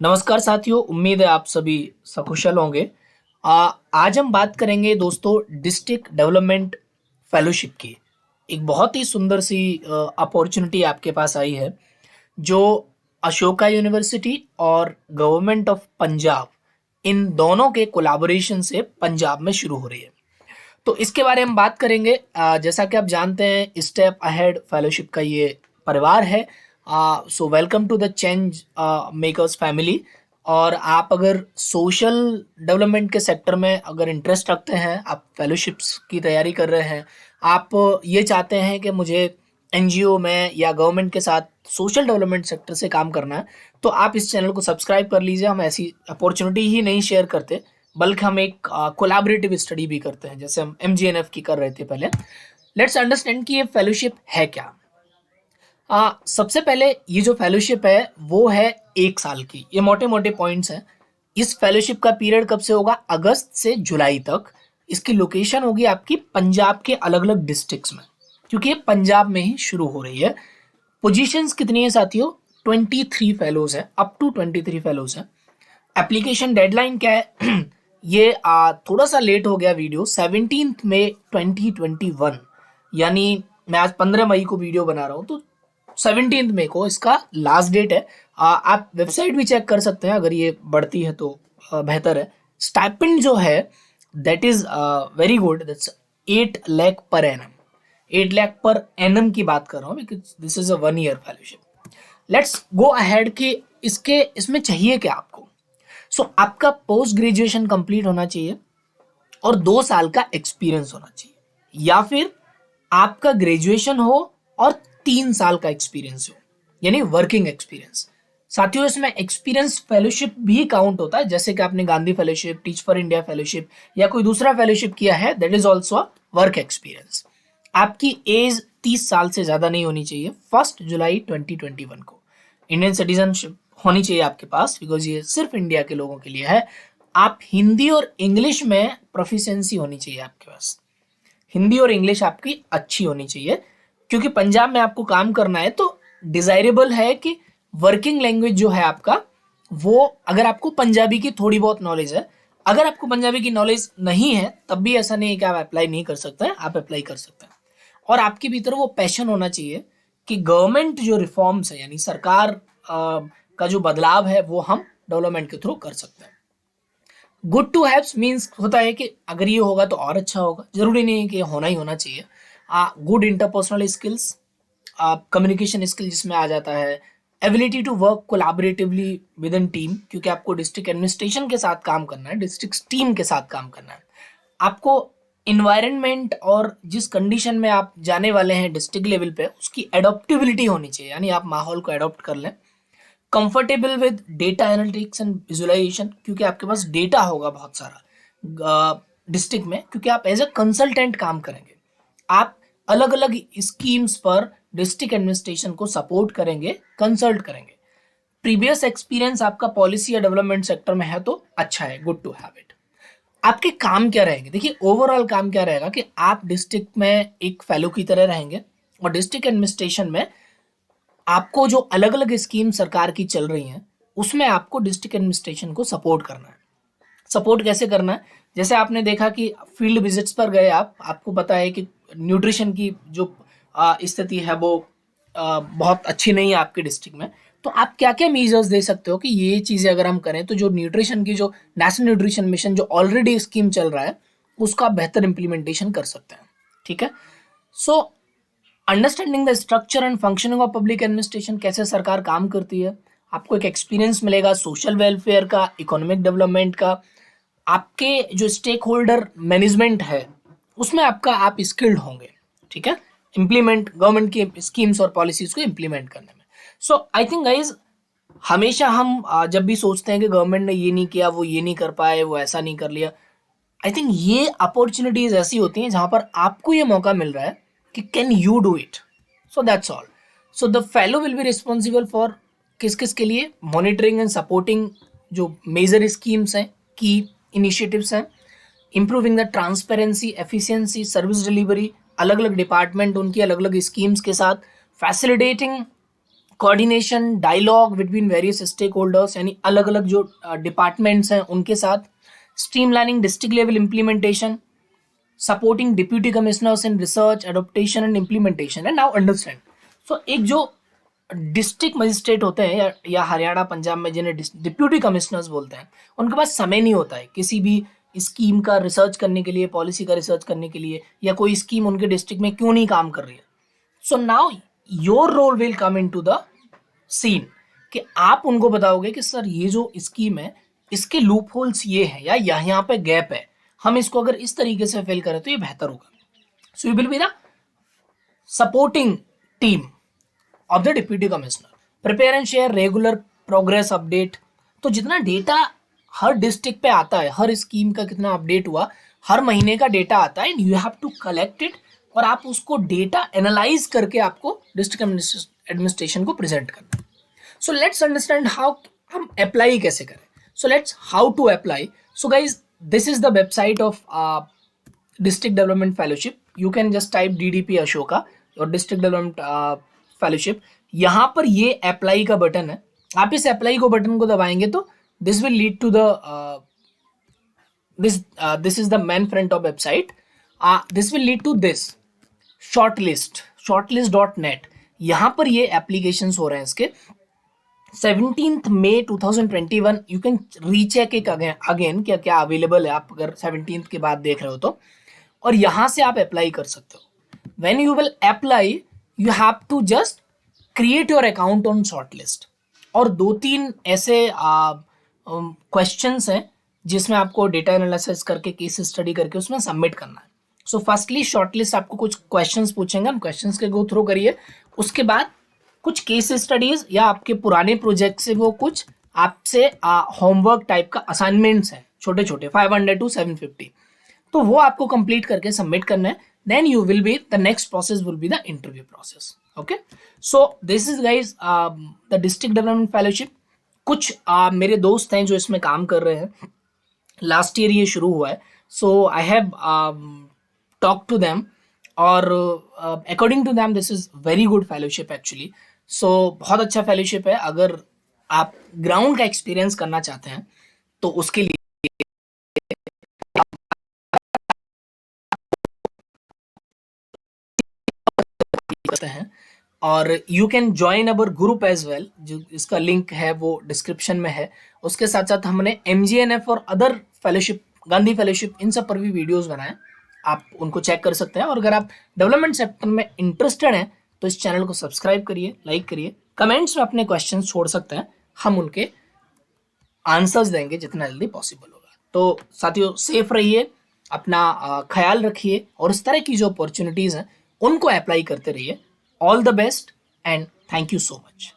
नमस्कार साथियों, उम्मीद है आप सभी सकुशल होंगे। आज हम बात करेंगे दोस्तों डिस्ट्रिक्ट डेवलपमेंट फेलोशिप की। एक बहुत ही सुंदर सी अपॉर्चुनिटी आपके पास आई है, जो अशोका यूनिवर्सिटी और गवर्नमेंट ऑफ पंजाब इन दोनों के कोलैबोरेशन से पंजाब में शुरू हो रही है। तो इसके बारे में बात करेंगे। जैसा कि आप जानते हैं, स्टेप अहेड फेलोशिप का ये परिवार है। So welcome to the change makers family. और आप अगर सोशल डेवलपमेंट के सेक्टर में अगर इंटरेस्ट रखते हैं, आप फेलोशिप्स की तैयारी कर रहे हैं, आप ये चाहते हैं कि मुझे एनजीओ में या गवर्नमेंट के साथ सोशल डेवलपमेंट सेक्टर से काम करना है, तो आप इस चैनल को सब्सक्राइब कर लीजिए। हम ऐसी अपॉर्चुनिटी ही नहीं शेयर करते, बल्कि हम एक कोलैबोरेटिव स्टडी भी करते हैं, जैसे हम एमजीएनएफ की कर रहे थे पहले। लेट्स अंडरस्टैंड कि ये फेलोशिप है क्या। सबसे पहले ये जो फेलोशिप है वो है 1 साल की। ये मोटे मोटे पॉइंट्स हैं। इस फेलोशिप का पीरियड कब से होगा? अगस्त से जुलाई तक। इसकी लोकेशन होगी आपकी पंजाब के अलग अलग डिस्ट्रिक्ट्स में, क्योंकि ये पंजाब में ही शुरू हो रही है। पोजीशंस कितनी है साथियों? 23 फेलोज है, अप टू 23 फेलोज है। एप्लीकेशन डेडलाइन क्या है? ये थोड़ा सा लेट हो गया वीडियो, 17 मई 2021। यानी मैं आज 15 मई को वीडियो बना रहा हूँ, तो 17 मई को इसका लास्ट डेट है। आप वेबसाइट भी चेक कर सकते हैं, अगर ये बढ़ती है तो बेहतर है। स्टाइपेंड जो है that is very good, that's 8 lakh per annum. 8 lakh per annum की बात कर रहा हूँ, because this is a 1 year fellowship. Let's go ahead कि इसमें चाहिए क्या आपको। आपका पोस्ट ग्रेजुएशन कंप्लीट होना चाहिए और 2 साल का एक्सपीरियंस होना चाहिए, या फिर आपका ग्रेजुएशन हो और 3 साल का एक्सपीरियंस हो, यानी वर्किंग एक्सपीरियंस। साथियों, इसमें एक्सपीरियंस फेलोशिप भी काउंट होता है, जैसे कि आपने Gandhi fellowship, teach for India fellowship या कोई दूसरा फेलोशिप किया है, that is also work experience. आपकी एज 30 साल से ज्यादा नहीं होनी चाहिए 1 जुलाई 2021 को। इंडियन सिटीजनशिप होनी चाहिए आपके पास, बिकॉज ये सिर्फ इंडिया के लोगों के लिए है। आप हिंदी और इंग्लिश में प्रोफिशिएंसी होनी चाहिए आपके पास। हिंदी और इंग्लिश आपकी अच्छी होनी चाहिए, क्योंकि पंजाब में आपको काम करना है, तो डिजायरेबल है कि वर्किंग लैंग्वेज जो है आपका, वो अगर आपको पंजाबी की थोड़ी बहुत नॉलेज है। अगर आपको पंजाबी की नॉलेज नहीं है, तब भी ऐसा नहीं है कि आप अप्लाई नहीं कर सकते हैं, आप अप्लाई कर सकते हैं। और आपके भीतर वो पैशन होना चाहिए कि गवर्नमेंट जो रिफॉर्म्स है, यानी सरकार का जो बदलाव है, वो हम डेवलपमेंट के थ्रू कर सकते हैं। गुड टू हैव्स मीन्स होता है कि अगर ये होगा तो और अच्छा होगा, जरूरी नहीं है कि होना ही होना चाहिए। Good interpersonal skills, communication skill जिसमें आ जाता है, ability to work collaboratively within team, क्योंकि आपको डिस्ट्रिक्ट एडमिनिस्ट्रेशन के साथ काम करना है, डिस्ट्रिक्ट टीम के साथ काम करना है। आपको इन्वायरमेंट और जिस कंडीशन में आप जाने वाले हैं डिस्ट्रिक्ट लेवल पे, उसकी एडोप्टिबिलिटी होनी चाहिए, यानी आप माहौल को एडॉप्ट कर लें। Comfortable with data analytics and visualisation, क्योंकि आपके पास डेटा होगा बहुत सारा डिस्ट्रिक्ट में, क्योंकि आप एज ए कंसल्टेंट काम करेंगे। आप अलग अलग स्कीम्स पर डिस्ट्रिक्ट एडमिनिस्ट्रेशन को सपोर्ट करेंगे, कंसल्ट करेंगे। प्रीवियस एक्सपीरियंस आपका पॉलिसी या डेवलपमेंट सेक्टर में है तो अच्छा है, गुड टू हैव इट। आपके काम क्या रहेंगे? देखिए, ओवरऑल काम क्या रहेगा कि आप डिस्ट्रिक्ट में एक फेलो की तरह रहेंगे, और डिस्ट्रिक्ट एडमिनिस्ट्रेशन में आपको जो अलग अलग स्कीम सरकार की चल रही हैं, उसमें आपको डिस्ट्रिक्ट एडमिनिस्ट्रेशन को सपोर्ट करना है। सपोर्ट कैसे करना है? जैसे आपने देखा कि फील्ड विजिट्स पर गए आप, आपको पता है कि न्यूट्रिशन की जो स्थिति है वो बहुत अच्छी नहीं है आपके डिस्ट्रिक्ट में। तो आप क्या क्या मीजर्स दे सकते हो कि ये चीज़ें अगर हम करें तो जो न्यूट्रिशन की, जो नेशनल न्यूट्रिशन मिशन जो ऑलरेडी स्कीम चल रहा है, उसका बेहतर इंप्लीमेंटेशन कर सकते हैं। ठीक है। So understanding the structure and functioning of public administration, कैसे सरकार काम करती है, आपको एक एक्सपीरियंस मिलेगा सोशल वेलफेयर का, इकोनॉमिक डेवलपमेंट का। आपके जो स्टेक होल्डर मैनेजमेंट है, उसमें आप स्किल्ड होंगे। ठीक है, इम्प्लीमेंट गवर्नमेंट की स्कीम्स और पॉलिसीज को इम्प्लीमेंट करने में। सो आई थिंक गाइज, हमेशा हम जब भी सोचते हैं कि गवर्नमेंट ने ये नहीं किया, वो ये नहीं कर पाए, वो ऐसा नहीं कर लिया, आई थिंक ये अपॉर्चुनिटीज ऐसी होती हैं जहां पर आपको ये मौका मिल रहा है कि can you do it. So that's all. So the fellow will be responsible for किस किस के लिए? मॉनिटरिंग एंड सपोर्टिंग जो मेजर स्कीम्स हैं, की इनिशिएटिव्स हैं, improving the transparency, efficiency, service delivery, अलग अलग डिपार्टमेंट उनकी अलग अलग स्कीम्स के साथ, facilitating coordination, dialogue between various stakeholders, यानी अलग अलग जो डिपार्टमेंट्स हैं उनके साथ, streamlining district level implementation, supporting deputy commissioners in research, adoption and implementation. And now understand, so एक जो डिस्ट्रिक्ट मजिस्ट्रेट होते हैं या हरियाणा पंजाब में जिन्हें डिप्यूटी कमिश्नर्स बोलते हैं, उनके पास समय नहीं होता है किसी भी स्कीम का रिसर्च करने के लिए, पॉलिसी का रिसर्च करने के लिए, या कोई स्कीम उनके डिस्ट्रिक्ट में क्यों नहीं काम कर रही है। So now your role will come into the scene, कि आप उनको बताओगे कि सर ये जो स्कीम है इसके लूप होल्स ये है, या यहाँ पे गैप है, हम इसको अगर इस तरीके से फिल करें तो ये बेहतर होगा। So you will be the supporting team of the deputy commissioner, prepare and share regular progress update. तो जितना डेटा हर डिस्ट्रिक्ट पे आता है, हर स्कीम का कितना अपडेट हुआ, हर महीने का डेटा आता है, and you have to collect it, और आप उसको डेटा एनालाइज करके आपको डिस्ट्रिक्ट एडमिनिस्ट्रेशन को प्रेजेंट करना है। सो लेट्स अंडरस्टैंड हाउ हम अप्लाई कैसे करें। So let's how to apply. So guys, this is the website of district development fellowship. You can just type DDP Ashoka और डिस्ट्रिक्ट डेवलपमेंट फेलोशिप। यहाँ पर ये अप्लाई का बटन है, आप इस अप्लाई को बटन को दबाएंगे तो this will lead to the this is the main front of website. This will lead to this shortlist.net. यहाँ पर ये applications हो रहे हैं इसके 17th May 2021। You can recheck एक अगेन क्या क्या अवेलेबल है, आप अगर 17th के बाद देख रहे हो तो, और यहाँ से आप अप्लाई कर सकते हो। When you will apply, you have to just create your account on shortlist, और 2-3 ऐसे क्वेश्चंस हैं जिसमें आपको डेटा एनालिसिस करके, केस स्टडी करके उसमें सबमिट करना है। सो फर्स्टली शॉर्टलिस्ट आपको कुछ क्वेश्चंस पूछेंगे, हम क्वेश्चंस के गो थ्रू करिए। उसके बाद कुछ केस स्टडीज या आपके पुराने प्रोजेक्ट से वो कुछ आपसे होमवर्क टाइप का असाइनमेंट्स हैं, छोटे छोटे 500 to 750, तो वो आपको कंप्लीट करके सबमिट करना है। Then you will be, the next process will be the interview process. Okay, so this is guys the district development fellowship. कुछ मेरे दोस्त हैं जो इसमें काम कर रहे हैं, लास्ट ईयर ये शुरू हुआ है। So I have talk to them, और according to them this is very good fellowship actually. So बहुत अच्छा फेलोशिप है। अगर आप ग्राउंड का एक्सपीरियंस करना चाहते हैं तो उसके लिए करते हैं, और you can join our group as well, जो इसका लिंक है वो डिस्क्रिप्शन में है। उसके साथ साथ हमने MGNF और अदर फेलोशिप, गांधी फेलोशिप, इन सब पर भी वीडियोस बनाए, आप उनको चेक कर सकते हैं। और अगर आप डेवलपमेंट सेक्टर में इंटरेस्टेड हैं तो इस चैनल को सब्सक्राइब करिए, लाइक करिए, कमेंट्स में अपने क्वेश्चन छोड़ सकते हैं, हम उनके आंसर्स देंगे जितना जल्दी पॉसिबल होगा। तो साथियों, सेफ रहिए, अपना ख्याल रखिए, और इस तरह की जो अपॉर्चुनिटीज़ हैं उनको अप्लाई करते रहिए। All the best and thank you so much.